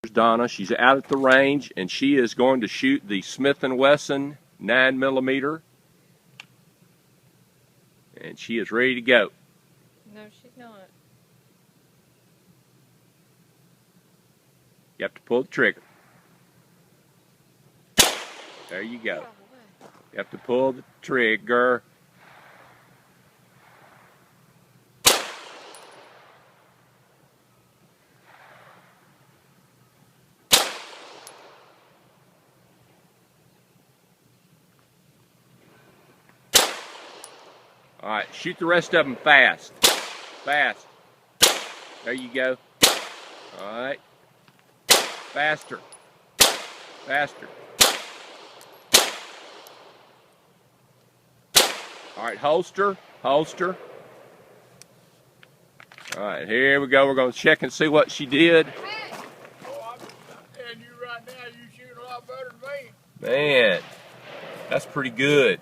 Donna. She's out at the range and she is going to shoot the Smith & Wesson 9mm, and she is ready to go. No, she's not. You have to pull the trigger. There you go. You have to pull the trigger. All right, shoot the rest of them fast. Fast. There you go. All right. Faster. Faster. All right, holster. Holster. All right, here we go. We're going to check and see what she did. Oh, I'm telling you right now, you shoot a lot better than me. Man, that's pretty good.